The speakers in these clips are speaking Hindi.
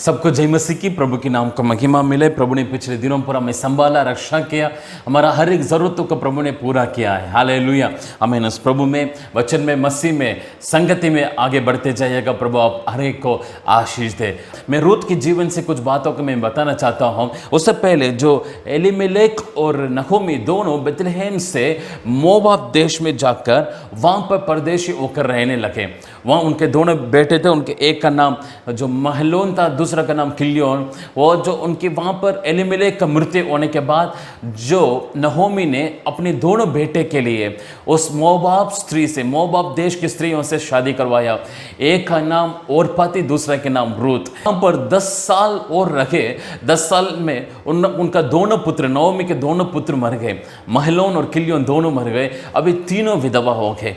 सबको जय मसीह की। प्रभु के नाम को महिमा मिले। प्रभु ने पिछले दिनों पर हमें संभाला, रक्षा किया, हमारा हर एक ज़रूरतों को प्रभु ने पूरा किया है। हालेलुया। हमें उस प्रभु में, वचन में, मसीह में, संगति में आगे बढ़ते जाइएगा। प्रभु आप हर एक को आशीष दे। मैं रूत के जीवन से कुछ बातों को मैं बताना चाहता हूँ। उससे पहले जो एलीमेलेक और नहोमी दोनों बेथलेहम से मोआब देश में जाकर वहाँ पर परदेशी होकर रहने लगे। वहाँ उनके दोनों बेटे थे। उनके एक का नाम जो महलोन था, दूसरा का नाम किल्योन। वो जो उनकी वहाँ पर एलीमेलेक का मृत्यु होने के बाद जो नहोमी ने अपने दोनों बेटे के लिए उस मोआब स्त्री से, मोआब देश की स्त्रियों से शादी करवाया। एक का नाम ओरपा थी, दूसरा के नाम रूत। वहाँ पर 10 साल और रखे। 10 साल में उनका दोनों पुत्र, नहोमी के दोनों पुत्र मर गए। महलोन और किल्योन दोनों मर गए। अभी तीनों विधवा हो गए।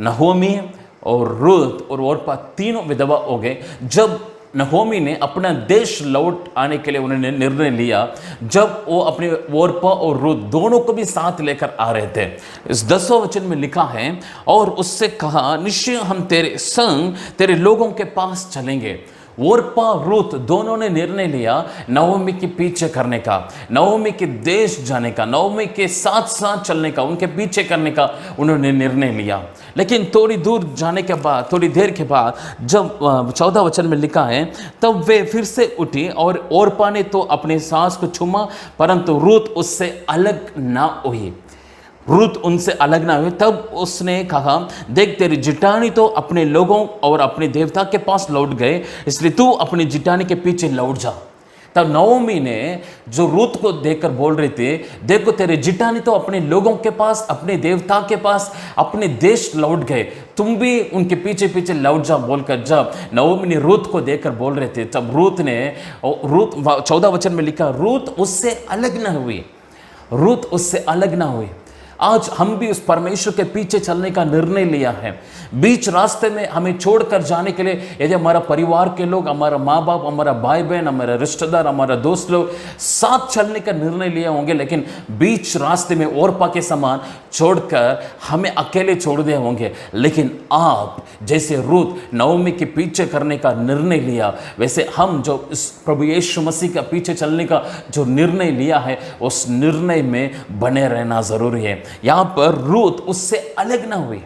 नहोमी और रूत और ओरपा तीनों विधवा हो गए। जब नहोमी ने अपना देश लौट आने के लिए उन्होंने निर्णय लिया, जब वो अपने ओरपा और रूत दोनों को भी साथ लेकर आ रहे थे, इस 10वें वचन में लिखा है, और उससे कहा निश्चय हम तेरे संग तेरे लोगों के पास चलेंगे। ओरपा रूत दोनों ने निर्णय लिया नहोमी के पीछे करने का, नहोमी के देश जाने का, नहोमी के साथ साथ चलने का, उनके पीछे करने का उन्होंने निर्णय लिया। लेकिन थोड़ी दूर जाने के बाद, थोड़ी देर के बाद, जब 14 वचन में लिखा है, तब वे फिर से उठी और ओरपा ने तो अपने सास को चूमा, परंतु रूत उससे अलग ना हुई। रूत उनसे अलग ना हुई। तब उसने कहा देख तेरी जिटानी तो अपने लोगों और अपने देवता के पास लौट गए, इसलिए तू अपनी जिटानी के पीछे लौट जा। तब नहोमी ने जो रूत को देखकर बोल रही थी, देखो तेरे जिटानी तो अपने लोगों के पास, अपने देवता के पास, अपने देश लौट गए, तुम भी उनके पीछे पीछे लौट जा बोलकर जब नहोमी ने रूत को देखकर बोल रहे थे, तब रूत 14 वचन में लिखा रूत उससे अलग ना हुई। रूत उससे अलग ना हुई। आज हम भी उस परमेश्वर के पीछे चलने का निर्णय लिया है। बीच रास्ते में हमें छोड़कर जाने के लिए यदि हमारा परिवार के लोग, हमारा माँ बाप, हमारा भाई बहन, हमारा रिश्तेदार, हमारा दोस्त लोग साथ चलने का निर्णय लिए होंगे, लेकिन बीच रास्ते में ओरपा के समान छोड़कर हमें अकेले छोड़ दिए होंगे। लेकिन आप जैसे रूत नहोमी के पीछे करने का निर्णय लिया, वैसे हम जो इस प्रभु यीशु मसीह का पीछे चलने का जो निर्णय लिया है, उस निर्णय में बने रहना जरूरी है। यहां पर रूत उससे अलग ना हुई।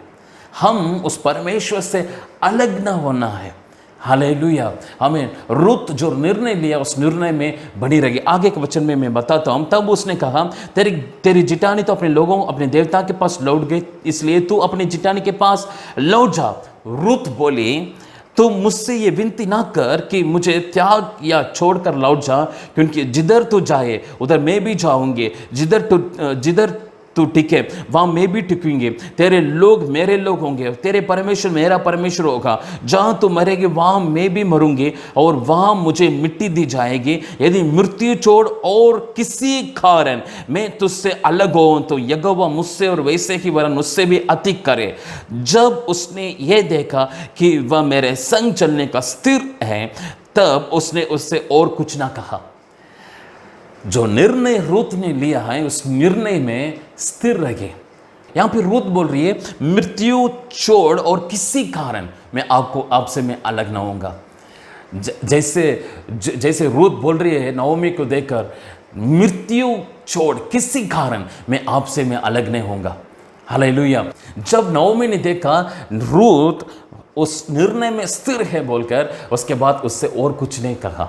हम उस परमेश्वर से अलग ना होना है। हालेलुया। हमें रूत जो निर्णय लिया उस निर्णय में बनी रहेगी। आगे के वचन में मैं बताता हूं। तब उसने कहा तेरी जिटानी तो अपने लोगों, अपने देवता के पास लौट गई, इसलिए तू अपनी जिटानी के पास लौट जा। रूत बोली तू मुझसे ये विनती ना कर कि मुझे त्याग या छोड़कर लौट जा, क्योंकि जिधर तू जाए उधर मैं भी जाऊंगी, जिधर तू टिके वहां मैं भी टिकूंगी। तेरे लोग मेरे लोग होंगे, तेरे परमेश्वर मेरा परमेश्वर होगा। जहां तू मरेगी वहां मैं भी मरूंगी और वहां मुझे मिट्टी दी जाएगी। यदि मृत्यु छोड़ और किसी कारण मैं तुझसे अलग हो तो यहोवा मुझसे और वैसे ही वरन उससे भी अधिक करे। जब उसने यह देखा कि वह मेरे संग चलने का स्थिर है, तब उसने उससे और कुछ ना कहा। जो निर्णय रूत ने लिया है उस निर्णय में स्थिर रहे। यहां पे रूत बोल रही है मृत्यु छोड़ और किसी कारण मैं आपसे मैं अलग ना होऊंगा। जैसे रूत बोल रही है नहोमी को देखकर, मृत्यु छोड़ किसी कारण मैं आपसे मैं अलग नहीं होऊंगा। हालेलुया। जब नहोमी ने देखा रूत उस निर्णय में स्थिर है बोलकर, उसके बाद उससे और कुछ नहीं कहा।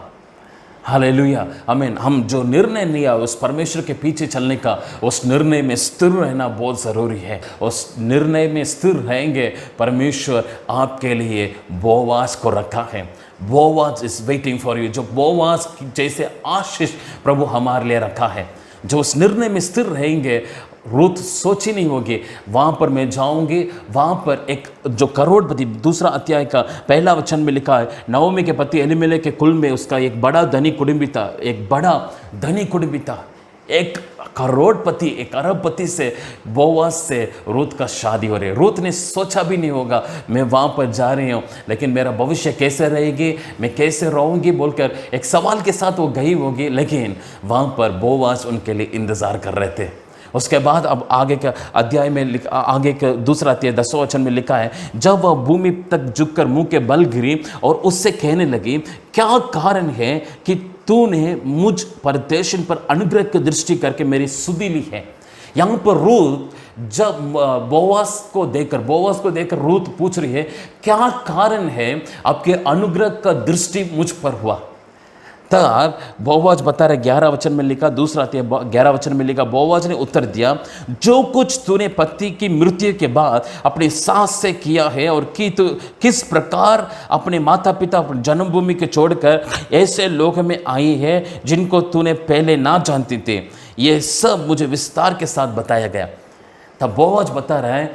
हालेलुया। आमीन। हम जो निर्णय लिया उस परमेश्वर के पीछे चलने का, उस निर्णय में स्थिर रहना बहुत ज़रूरी है। उस निर्णय में स्थिर रहेंगे। परमेश्वर आपके लिए बोआज को रखा है। Boaz is waiting for you. जो बोआज जैसे आशीष प्रभु हमारे लिए रखा है, जो उस निर्णय में स्थिर रहेंगे, रूत सोची नहीं होगी वहाँ पर मैं जाऊँगी। वहाँ पर एक जो करोड़पति, दूसरा अध्याय का पहला वचन में लिखा है, नहोमी के पति एलीमेलेक के कुल में उसका एक बड़ा धनी कुटुंबी था, एक बड़ा धनी कुटुंबी था। एक करोड़पति, एक अरबपति से, बोआज से रूत का शादी हो रही है। रूत ने सोचा भी नहीं होगा मैं वहाँ पर जा रही हूँ, लेकिन मेरा भविष्य कैसे रहेगी, मैं कैसे रहूँगी बोलकर एक सवाल के साथ वो गई होगी। लेकिन वहाँ पर बोआज उनके लिए इंतज़ार कर रहे थे। उसके बाद अब आगे का अध्याय में आगे का दूसरा अध्याय 10वां वचन में लिखा है, जब वह भूमि तक झुककर मुंह के बल गिरी और उससे कहने लगी, क्या कारण है कि तूने मुझ परदेशन पर अनुग्रह की दृष्टि करके मेरी सुधि ली है। यहां पर रूत जब बोआज को देखकर रूत पूछ रही है, क्या कारण है आपके अनुग्रह का दृष्टि मुझ पर हुआ। तब बोआज बता रहे 11 वचन में लिखा, दूसरा 11 वचन में लिखा, बोआज ने उत्तर दिया, जो कुछ तूने पति की मृत्यु के बाद अपनी सास से किया है और कि तू किस प्रकार अपने माता पिता जन्मभूमि के छोड़कर ऐसे लोक में आई है जिनको तूने पहले ना जानती थी, ये सब मुझे विस्तार के साथ बताया गया। तब बोआज बता रहा है,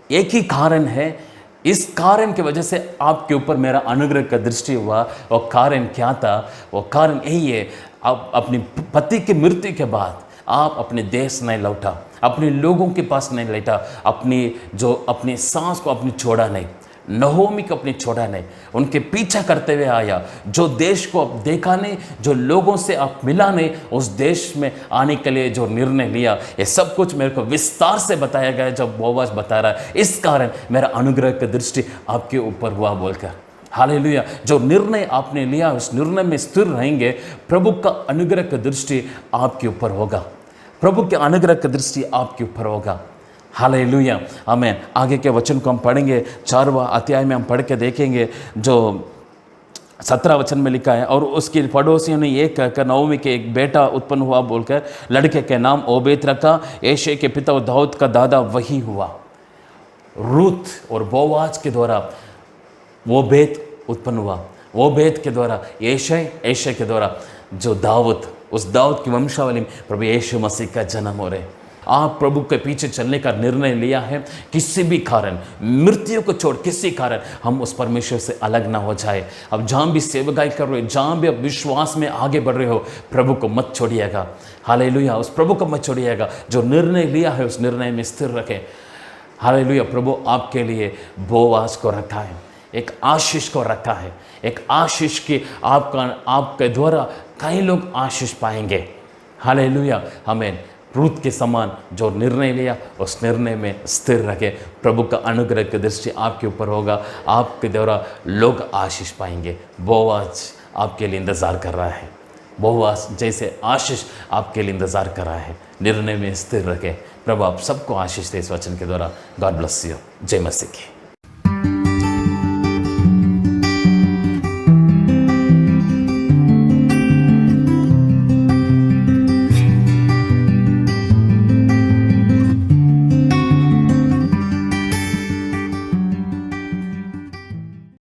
एक ही कारण है, इस कारण की वजह से आपके ऊपर मेरा अनुग्रह का दृष्टि हुआ। वो कारण क्या था? वो कारण यही है, आप अपनी पति की मृत्यु के बाद आप अपने देश नहीं लौटा, अपने लोगों के पास नहीं लौटा, अपनी सांस को अपनी छोड़ा नहीं, नहोमी को अपनी छोड़ा नहीं, उनके पीछा करते हुए आया। जो देश को आप देखा नहीं, जो लोगों से आप मिला नहीं, उस देश में आने के लिए जो निर्णय लिया, ये सब कुछ मेरे को विस्तार से बताया गया। जब बोआज बता रहा है, इस कारण मेरा अनुग्रह की दृष्टि आपके ऊपर हुआ बोलकर। हालेलुया। जो निर्णय आपने लिया उस निर्णय में स्थिर रहेंगे, प्रभु का अनुग्रह की दृष्टि आपके ऊपर होगा, प्रभु के अनुग्रह की दृष्टि आपके ऊपर होगा। हालेलुया, आमीन। आगे के वचन को हम पढ़ेंगे, 4वां अध्याय में हम पढ़ के देखेंगे, जो 17 वचन में लिखा है, और उसके पड़ोसियों ने ये कहकर नओमी के एक बेटा उत्पन्न हुआ बोलकर लड़के के नाम ओबेद रखा। यिशै के पिता दाऊद का दादा वही हुआ। रूत और बोआज के द्वारा ओबेद उत्पन्न हुआ, ओबेद के द्वारा यिशै, यिशै के द्वारा जो दाऊद, उस दाऊद की वंशावली में प्रभु यीशु मसीह का जन्म हो रहे। आप प्रभु के पीछे चलने का निर्णय लिया है, किसी भी कारण, मृत्यु को छोड़ किसी कारण हम उस परमेश्वर से अलग ना हो जाए। अब जहाँ भी सेवकाई कर रहे हो, जहाँ भी आप विश्वास में आगे बढ़ रहे हो, प्रभु को मत छोड़िएगा। हालेलुया, उस प्रभु को मत छोड़िएगा। जो निर्णय लिया है उस निर्णय में स्थिर रखें। हालेलुया। प्रभु आपके लिए बोआज को रखा है, एक आशीष को रखा है, एक आशीष की आपके द्वारा कई लोग आशीष पाएंगे। हालेलुया, हमें रूत के समान जो निर्णय लिया उस निर्णय में स्थिर रखे। प्रभु का अनुग्रह की दृष्टि आपके ऊपर होगा, आपके द्वारा लोग आशीष पाएंगे। बोआज आपके लिए इंतज़ार कर रहा है, बोआज जैसे आशीष आपके लिए इंतज़ार कर रहा है। निर्णय में स्थिर रखें। प्रभु आप सबको आशीष दे इस वचन के द्वारा। God bless you. जय मसीह की।